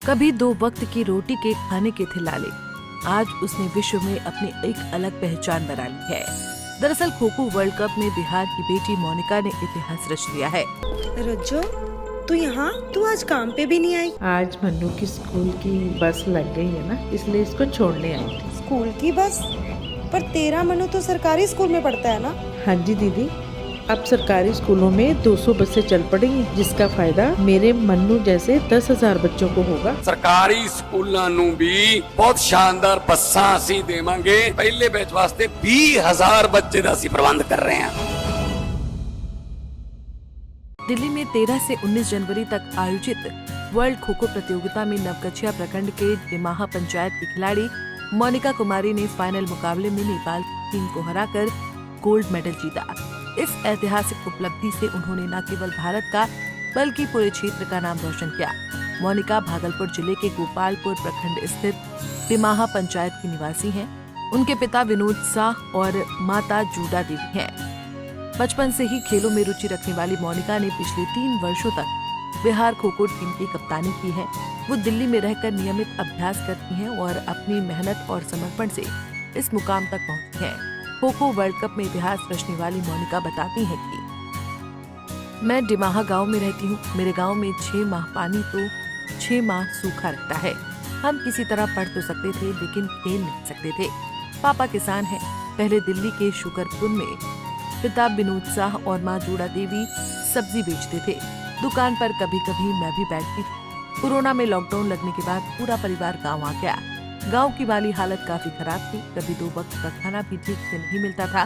कभी 2 वक्त की रोटी के खाने के थे लाले, आज उसने विश्व में अपनी एक अलग पहचान बना ली है। दरअसल खो खो वर्ल्ड कप में बिहार की बेटी मोनिका ने इतिहास रच दिया है। रज्जो, तू यहाँ? तू आज काम पे भी नहीं आई? आज मन्नू की स्कूल की बस लग गई है ना, इसलिए इसको छोड़ने आई थी। स्कूल की बस? पर तेरा मनु तो सरकारी स्कूल में पढ़ता है ना? हाँ जी दीदी, अब सरकारी स्कूलों में 200 बसें चल पड़ेंगी, जिसका फायदा मेरे मन्नू जैसे 10,000 बच्चों को होगा। सरकारी स्कूलों ਨੂੰ भी बहुत शानदार ਬੱਸਾਂ ਅਸੀਂ ਦੇਵਾਂਗੇ। ਪਹਿਲੇ ਬੈਚ ਵਾਸਤੇ 20,000 ਬੱਚੇ ਦਾ ਅਸੀਂ ਪ੍ਰਬੰਧ ਕਰ ਰਹੇ ਹਾਂ। दिल्ली में 13 से 19 जनवरी तक आयोजित वर्ल्ड खो खो प्रतियोगिता में नवगछिया प्रखंड के दिमाहा पंचायत की खिलाड़ी मोनिका कुमारी ने फाइनल मुकाबले में नेपाल की टीम को हराकर गोल्ड मेडल जीता। इस ऐतिहासिक उपलब्धि से उन्होंने न केवल भारत का बल्कि पूरे क्षेत्र का नाम रोशन किया। मोनिका भागलपुर जिले के गोपालपुर प्रखंड स्थित दिमाहा पंचायत की निवासी हैं। उनके पिता विनोद साह और माता जूडा देवी हैं। बचपन से ही खेलों में रुचि रखने वाली मोनिका ने पिछले 3 वर्षों तक बिहार खो खो टीम की कप्तानी की है। वो दिल्ली में रहकर नियमित अभ्यास करती हैं और अपनी मेहनत और समर्पण से इस मुकाम तक पहुंची हैं। खो खो वर्ल्ड कप में इतिहास रचने वाली मोनिका बताती हैं कि मैं दिमाहा गांव में रहती हूँ। मेरे गांव में 6 माह पानी तो 6 माह सूखा रहता है। हम किसी तरह पढ़ तो सकते थे लेकिन खेल नहीं सकते थे। पापा किसान हैं। पहले दिल्ली के शुकरपुर में पिता विनोद साह और माँ जूडा देवी सब्जी बेचते थे। दुकान पर कभी कभी मैं भी बैठती थी। कोरोना में लॉकडाउन लगने के बाद पूरा परिवार गांव आ गया। गांव की माली हालत काफी खराब थी। कभी 2 वक्त का खाना भी ठीक से नहीं मिलता था।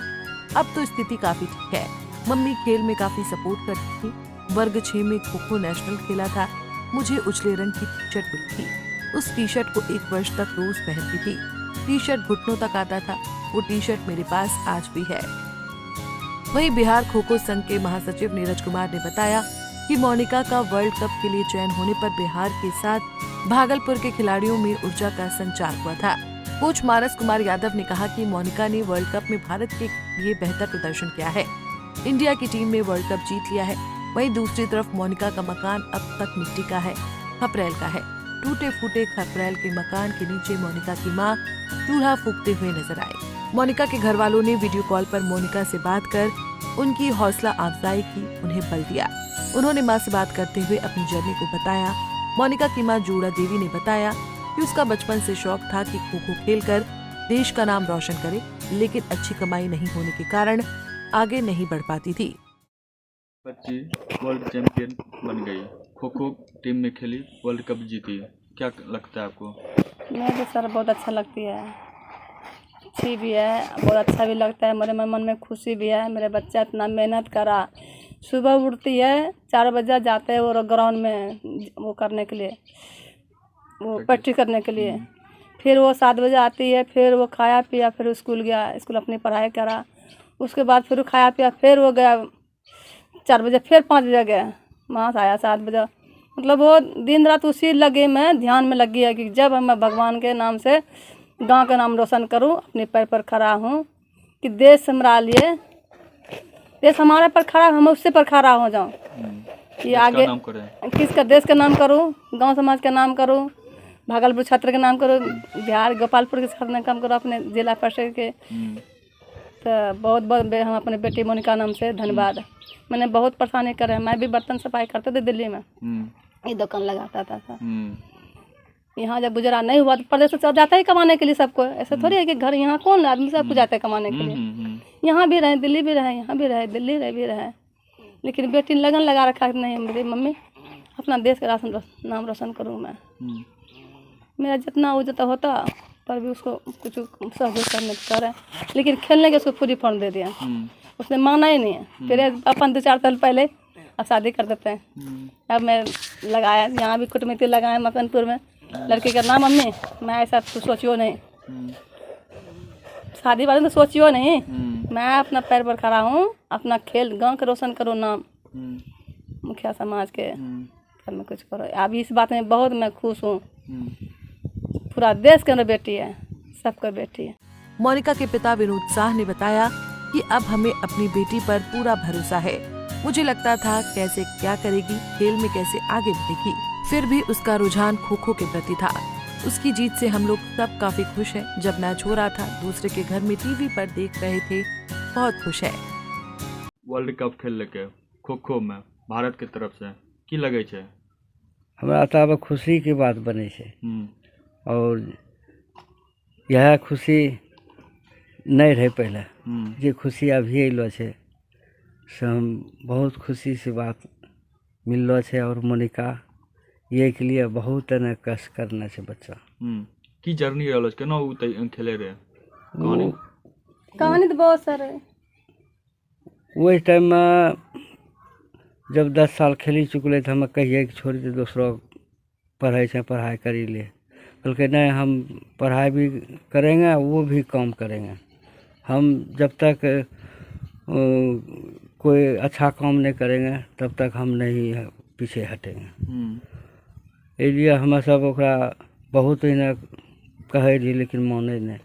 अब तो स्थिति काफी ठीक है। मम्मी खेल में काफी सपोर्ट करती थी। वर्ग 6 में खो खो नेशनल खेला था। मुझे उजले रंग की टी शर्ट मिली थी। उस टी शर्ट को 1 वर्ष तक रोज पहनती थी। टी शर्ट घुटनों तक आता था। वो टी शर्ट मेरे पास आज भी है। वहीं बिहार खो खो संघ के महासचिव नीरज कुमार ने बताया कि मोनिका का वर्ल्ड कप के लिए चयन होने पर बिहार के साथ भागलपुर के खिलाड़ियों में ऊर्जा का संचार हुआ था। कोच मानस कुमार यादव ने कहा कि मोनिका ने वर्ल्ड कप में भारत के लिए बेहतर प्रदर्शन किया है। इंडिया की टीम ने वर्ल्ड कप जीत लिया है। वहीं दूसरी तरफ मोनिका का मकान अब तक मिट्टी का है, खपरेल का है। टूटे फूटे खपरेल के मकान के नीचे मोनिका की माँ चूल्हा फूंकते हुए नजर आए। मोनिका के घर वालों ने वीडियो कॉल पर मोनिका से बात कर उनकी हौसला अफजाई की, उन्हें बल दिया। उन्होंने माँ से बात करते हुए अपनी जर्नी को बताया। मोनिका की माँ जूडा देवी ने बताया कि उसका बचपन से शौक था कि खो खो खेलकर देश का नाम रोशन करे, लेकिन अच्छी कमाई नहीं होने के कारण आगे नहीं बढ़ पाती थी। बच्ची वर्ल्ड चैंपियन बन गई, खो खो टीम में खेली, वर्ल्ड कप जीती, क्या लगता है आपको? मुझे तो सर बहुत अच्छा लगती है, अच्छी भी है, बहुत अच्छा भी लगता है। मेरे मन में खुशी भी है। मेरे बच्चा इतना मेहनत करा, सुबह उठती है 4 बजे जाते हैं और ग्राउंड में वो करने के लिए, वो प्रैक्टिस करने के लिए। फिर वो 7 बजे आती है, फिर वो खाया पिया, फिर स्कूल गया, स्कूल अपनी पढ़ाई करा। उसके बाद फिर वो खाया पिया, फिर वो गया 4 बजे, फिर 5 बजे गया, वहाँ से आया 7 बजे। मतलब वो दिन रात उसी लगे में ध्यान में लगी है कि जब मैं भगवान के नाम से गांव का नाम रोशन करूं, अपने पैर पर खड़ा हूं, कि देश हमारा लिए, देश हमारे पर खड़ा, हम उससे पर खड़ा हो जाऊं। ये आगे किसका देश का नाम करूं, गांव समाज का नाम करूं, भागलपुर क्षेत्र का नाम करूं, बिहार गोपालपुर के क्षेत्र में काम करूं, अपने जिला परिषद के। तो बहुत बहुत हम अपने बेटी मोनिका नाम से धन्यवाद। मैंने बहुत परेशानी करे। मैं भी बर्तन सफाई करते थे दिल्ली में, ये दुकान लगाता था। यहाँ जब गुजरा नहीं हुआ तो प्रदेश से जाता ही कमाने के लिए सबको। ऐसा थोड़ी है कि घर यहाँ कौन आदमी सबको जाता है कमाने के लिए। यहाँ भी रहे, दिल्ली भी रहे, यहाँ भी रहे, दिल्ली रहे भी रहे, लेकिन बेटी लगन लगा रखा है नहीं मेरी मम्मी अपना देश का नाम रोशन करूँ मैं। मेरा जितना वो जितना होता पर भी उसको कुछ सहयोग करने करे, लेकिन खेलने के उसको पूरी फंड दे दिया। उसने माना ही नहीं है। फिर अपन 2-4 साल पहले अब शादी कर देते हैं। अब मैं लगाया, यहाँ भी कुटमिती लगाया मकनपुर में। लड़के का नाम मम्मी, मैं ऐसा तो सोचियो नहीं, शादी वाले तो सोचियो नहीं। मैं अपना पैर पर खड़ा हूँ, अपना खेल गांव का रोशन करो नाम, मुखिया समाज के घर में कुछ करो। अब इस बात में बहुत मैं खुश हूँ। पूरा देश के अंदर बेटी है, सबका बेटी है। मोनिका के पिता विनोद साह ने बताया कि अब हमें अपनी बेटी पर पूरा भरोसा है। मुझे लगता था कैसे क्या करेगी, खेल में कैसे आगे बढ़ेगी, फिर भी उसका रुझान खो खो के प्रति था। उसकी जीत से हम लोग सब काफी खुश हैं। जब मैच हो रहा था दूसरे के घर में टीवी पर देख रहे थे, बहुत खुश है। वर्ल्ड कप खेल के खो खो में भारत के तरफ से की लगे छे? हमरा तऽ अब खुशी के बात बने छै और यह खुशी नहीं रहे पहले जे खुशी अभी अलो छै से हम बहुत खुशी से बात मिललो छै। और मोनिका ये के लिए बहुत ने कष्ट करना छै बच्चा। की जर्नी रहलो छै, केना उ खेले रहे? कहानी तो बहुत सारे। वही टाइम में जब 10 साल खेली चुकले तो हम कहिए कि छोड़ दे, दूसरा पढ़ाई से पढ़ाई करी ले। बल्कि नहीं, हम पढ़ाई भी करेंगे वो भी काम करेंगे। हम जब तक कोई अच्छा काम नहीं करेंगे तब तक हम नहीं पीछे हटेंगे। इसलिए हम सब ओकरा बहुत ही न कहे रही लेकिन माने नहीं।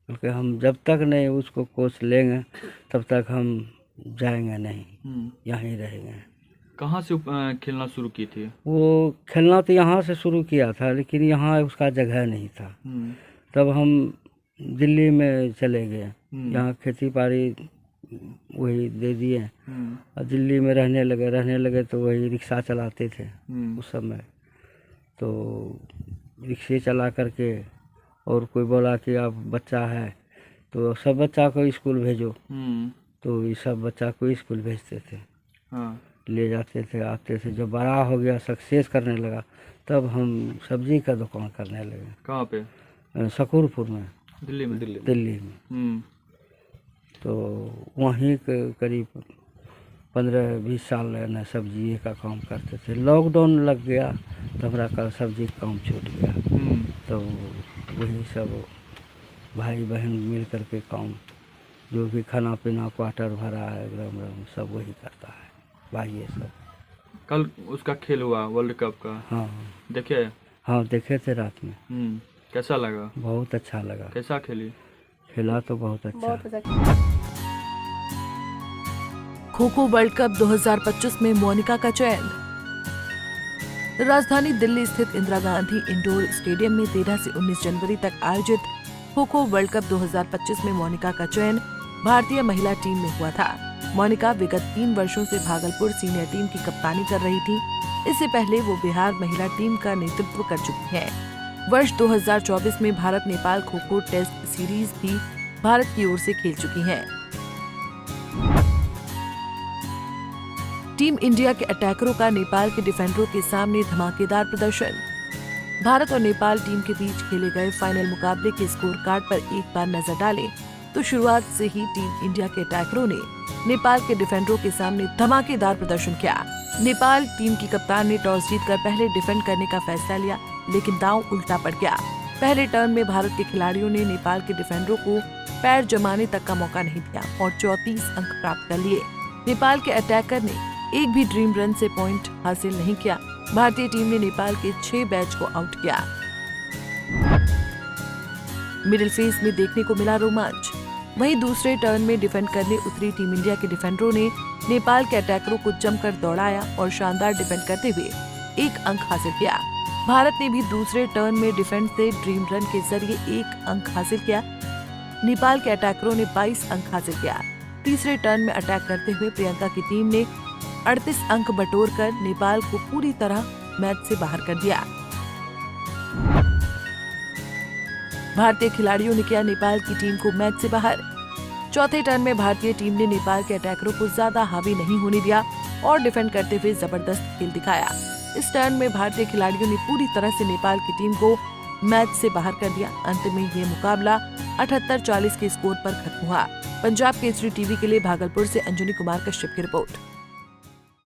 बल्कि हम जब तक नहीं उसको कोच लेंगे तब तक हम जाएंगे नहीं, यहीं रहेंगे। कहाँ से खेलना शुरू की थी? वो खेलना तो यहाँ से शुरू किया था लेकिन यहाँ उसका जगह नहीं था। तब हम दिल्ली में चले गए, यहाँ खेती बाड़ी वही दे दिए और दिल्ली में रहने लगे तो वही रिक्शा चलाते थे उस समय। तो रिक्शे चला करके और कोई बोला कि आप बच्चा है तो सब बच्चा को स्कूल भेजो, तो ये सब बच्चा को स्कूल भेजते थे। ले जाते थे, आते थे। जब बड़ा हो गया, सक्सेस करने लगा, तब हम सब्जी का दुकान करने लगे। कहाँ पे? शकूरपुर में, दिल्ली में। दिल्ली में। तो वहीं करीब 15-20 साल न सब्जी का काम करते थे। लॉकडाउन लग गया तो हमारा का सब्जी का काम छूट गया। तो वही सब भाई बहन मिल करके काम, जो भी खाना पीना, क्वार्टर भरा एकदम सब वही करता है भाई। ये सब कल उसका खेल हुआ वर्ल्ड कप का। हाँ देखे? हाँ देखे थे रात में। कैसा लगा? बहुत अच्छा लगा। कैसा खेली? खेला तो बहुत अच्छा। खो खो वर्ल्ड कप 2025 में मोनिका का चयन। राजधानी दिल्ली स्थित इंदिरा गांधी इंडोर स्टेडियम में 13 से 19 जनवरी तक आयोजित खो खो वर्ल्ड कप 2025 में मोनिका का चयन भारतीय महिला टीम में हुआ था। मोनिका विगत 3 वर्षों से भागलपुर सीनियर टीम की कप्तानी कर रही थी। इससे पहले वो बिहार महिला टीम का नेतृत्व कर चुकी है। वर्ष 2024 में भारत नेपाल खो खो टेस्ट सीरीज भी भारत की ओर से खेल चुकी हैं। टीम इंडिया के अटैकरों का नेपाल के डिफेंडरों के सामने धमाकेदार प्रदर्शन। भारत और नेपाल टीम के बीच खेले गए फाइनल मुकाबले के स्कोर कार्ड पर एक बार नजर डालें तो शुरुआत से ही टीम इंडिया के अटैकरों ने नेपाल के डिफेंडरों के सामने धमाकेदार प्रदर्शन किया। नेपाल टीम की कप्तान ने टॉस जीतकर पहले डिफेंड करने का फैसला लिया, लेकिन दांव उल्टा पड़ गया। पहले टर्न में भारत के खिलाड़ियों ने नेपाल के डिफेंडरों को पैर जमाने तक का मौका नहीं दिया और 34 अंक प्राप्त कर लिए। नेपाल के अटैकर ने एक भी ड्रीम रन से पॉइंट हासिल नहीं किया। भारतीय टीम ने नेपाल के 6 बैच को आउट किया। मिडिल फेज में देखने को मिला रोमांच। वहीं दूसरे टर्न में डिफेंड करने उतरी टीम इंडिया के डिफेंडरों ने नेपाल के अटैकरों को जमकर दौड़ाया और शानदार डिफेंड करते हुए 1 अंक हासिल किया। भारत ने भी दूसरे टर्न में डिफेंड से ड्रीम रन के जरिए 1 अंक हासिल किया। नेपाल के अटैकरों ने 22 अंक हासिल किया। तीसरे टर्न में अटैक करते हुए प्रियंका की टीम ने 38 अंक बटोरकर नेपाल को पूरी तरह मैच से बाहर कर दिया। भारतीय खिलाड़ियों ने किया नेपाल की टीम को मैच से बाहर। चौथे टर्न में भारतीय टीम ने नेपाल के अटैकरों को ज्यादा हावी नहीं होने दिया और डिफेंड करते हुए जबरदस्त खेल दिखाया। इस टर्न में भारतीय खिलाड़ियों ने पूरी तरह से नेपाल की टीम को मैच से बाहर कर दिया। अंत में ये मुकाबला 78-40 के स्कोर पर खत्म हुआ। पंजाब केसरी टीवी के लिए भागलपुर से अंजनी कुमार कश्यप की रिपोर्ट।